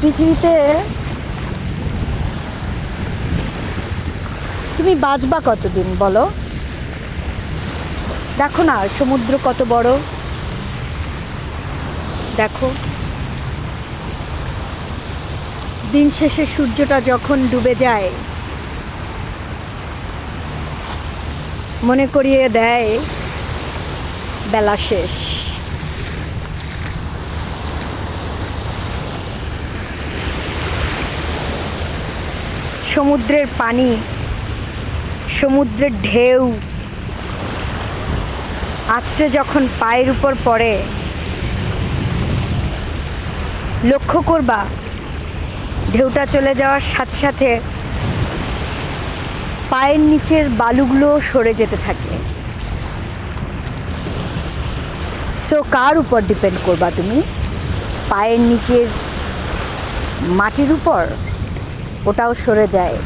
পৃথিবীতে তুমি বাঁচবা কতদিন বলো? দেখো না সমুদ্র কত বড়, দেখো দিন শেষে সূর্যটা যখন ডুবে যায় মনে করিয়ে দেয় বেলা শেষ। সমুদ্রের পানি, সমুদ্রের ঢেউ আছড়ে যখন পায়ের উপর পড়ে, লক্ষ্য করবা ঢেউটা চলে যাওয়ার সাথে সাথে পায়ের নিচের বালুগুলো সরে যেতে থাকে। সো কার উপর ডিপেন্ড করবা তুমি? পায়ের নিচের মাটির উপর? ওটাও সরে যায়।